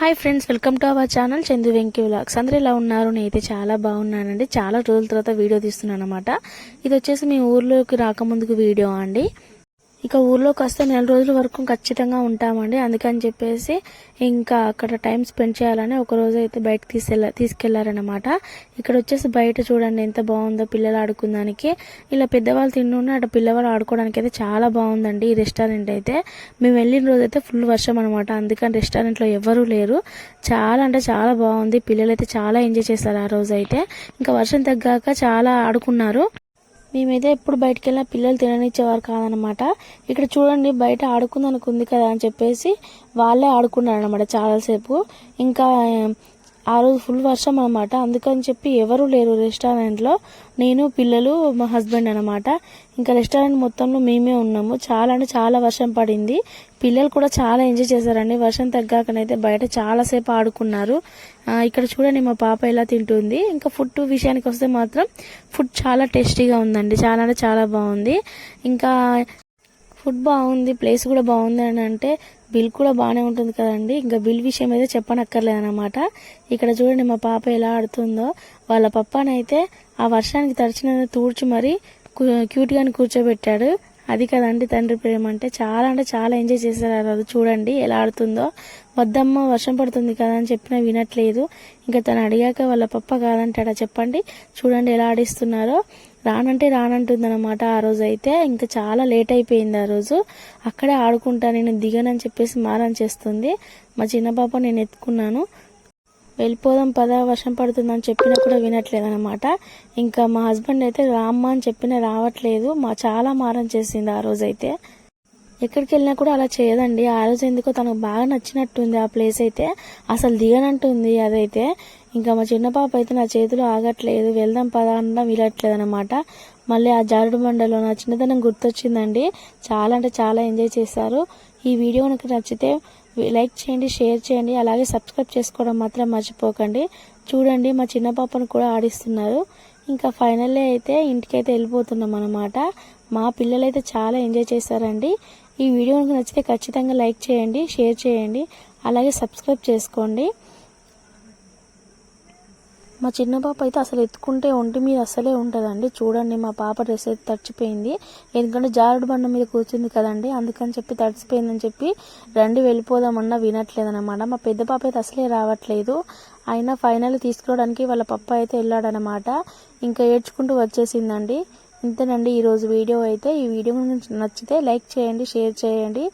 Hi friends, welcome to our channel Chandu Venky vlogs. అందరూ ఎలా ఉన్నారు? నేనైతే చాలా బాగున్నానండి. చాలా రోజుల తర్వాత వీడియో తీస్తున్నాను అనమాట. ఇది వచ్చేసి మీ ఊర్లోకి రాకముందుకు వీడియో అండి. ఇక ఊర్లోకి వస్తే 4 రోజుల వరకు ఖచ్చితంగా ఉంటామండి. అందుకని చెప్పేసి ఇంకా అక్కడ టైం స్పెండ్ చేయాలని ఒక రోజు అయితే బయటకు తీసుకెళ్లారనమాట. ఇక్కడ వచ్చేసి బయట చూడండి ఎంత బాగుందో, పిల్లలు ఆడుకోవడానికి. ఇలా పెద్దవాళ్ళు తింటుంటే అటు పిల్లవాళ్ళు ఆడుకోవడానికి అయితే చాలా బాగుందండి ఈ రెస్టారెంట్ అయితే. మేము వెళ్ళిన రోజు అయితే ఫుల్ వర్షం అనమాట. అందుకని రెస్టారెంట్లో ఎవరూ లేరు. చాలా అంటే చాలా బాగుంది. పిల్లలు అయితే చాలా ఎంజాయ్ చేశారు ఆ రోజు అయితే. ఇంకా వర్షం తగ్గాక చాలా ఆడుకున్నారు. మేమైతే ఎప్పుడు బయటకు వెళ్ళినా పిల్లలు తిననిచ్చేవారు కాదనమాట. ఇక్కడ చూడండి బయట ఆడుకుందానికి ఉంది కదా అని చెప్పేసి వాళ్ళే ఆడుకున్నారు అనమాట చాలాసేపు. ఇంకా ఆ రోజు ఫుల్ వర్షం అనమాట. అందుకని చెప్పి ఎవరు లేరు రెస్టారెంట్లో, నేను పిల్లలు మా హస్బెండ్ అనమాట. ఇంకా రెస్టారెంట్ మొత్తంలో మేమే ఉన్నాము. చాలా అంటే చాలా వర్షం పడింది. పిల్లలు కూడా చాలా ఎంజాయ్ చేశారండి. వర్షం తగ్గాకనైతే బయట చాలాసేపు ఆడుకున్నారు. ఇక్కడ చూడండి మా పాప ఎలా తింటుంది. ఇంకా ఫుడ్ విషయానికి వస్తే మాత్రం ఫుడ్ చాలా టేస్టీగా ఉందండి. చాలా అంటే చాలా బాగుంది. ఇంకా ఫుడ్ బాగుంది, ప్లేస్ కూడా బాగుంది అని అంటే బిల్ కూడా బాగానే ఉంటుంది కదండి. ఇంకా బిల్ విషయం అయితే చెప్పనక్కర్లేదన్నమాట. ఇక్కడ చూడండి మా పాప ఎలా ఆడుతుందో. వాళ్ళ పప్పానైతే ఆ వర్షానికి తడిచిన తూడ్చి మరీ క్యూట్గాని కూర్చోబెట్టాడు. అది కదండి తండ్రి ప్రేమ అంటే. చాలా ఎంజాయ్ చేశారు. అది చూడండి ఎలా ఆడుతుందో. వద్దమ్మ వర్షం పడుతుంది కదా అని చెప్పినా వినట్లేదు. ఇంకా తను అడిగాక వాళ్ళ పప్ప కాదంటాడా చెప్పండి. చూడండి ఎలా ఆడిస్తున్నారో. రానంటే రానంటుందన్నమాట. ఆ రోజు అయితే ఇంకా చాలా లేట్ అయిపోయింది. ఆ రోజు అక్కడే ఆడుకుంటా నేను దిగనని చెప్పేసి మారం చేస్తుంది. మా చిన్న పాప నేను ఎత్తుకున్నాను. వెళ్ళిపోదాం పదా వర్షం పడుతుందని చెప్పినా కూడా వినట్లేదు అనమాట. ఇంకా మా హస్బెండ్ అయితే రామ్మా అని చెప్పినా రావట్లేదు. చాలా మారం చేసింది ఆ రోజైతే. ఎక్కడికి వెళ్ళినా కూడా అలా చేయదండి. ఆ రోజు ఎందుకో తనకు బాగా నచ్చినట్టుంది ఆ ప్లేస్ అయితే. అసలు దిగనంటుంది అదైతే. ఇంకా మా చిన్న పాప అయితే నా చేతిలో ఆగట్లేదు. వెళ్దాం పదా అన్నా వీలట్లేదు అనమాట. మళ్ళీ ఆ జారుడు బండలో నా చిన్నతనం గుర్తొచ్చిందండి. చాలా అంటే చాలా ఎంజాయ్ చేశారు. ఈ వీడియో కనుక నచ్చితే లైక్ చేయండి, షేర్ చేయండి, అలాగే సబ్స్క్రైబ్ చేసుకోవడం మాత్రం మర్చిపోకండి. చూడండి మా చిన్న పాపను కూడా ఆడిస్తున్నారు. ఇంకా ఫైనల్లీ అయితే ఇంటికైతే వెళ్ళిపోతున్నాం అనమాట. మా పిల్లలైతే చాలా ఎంజాయ్ చేశారండి. ఈ వీడియో కనుక నచ్చితే ఖచ్చితంగా లైక్ చేయండి, షేర్ చేయండి, అలాగే సబ్స్క్రైబ్ చేసుకోండి. మా చిన్న పాప అయితే అసలు ఎత్తుకుంటే ఒంటి మీద అసలే ఉంటుందండి. చూడండి మా పాప డ్రెస్ అయితే తడిచిపోయింది. ఎందుకంటే జారుడు బండ మీద కూర్చుంది కదండి, అందుకని చెప్పి తడిచిపోయిందని చెప్పి రండి వెళ్ళిపోదామన్నా వినట్లేదన్నమాట. మా పెద్ద పాప అయితే అసలే రావట్లేదు. అయినా ఫైనల్ తీసుకురావడానికి వాళ్ళ పప్ప అయితే వెళ్ళాడనమాట. ఇంకా ఏడ్చుకుంటూ వచ్చేసిందండి. ఇంతేనండి ఈరోజు వీడియో అయితే. ఈ వీడియో నచ్చితే లైక్ చేయండి, షేర్ చేయండి.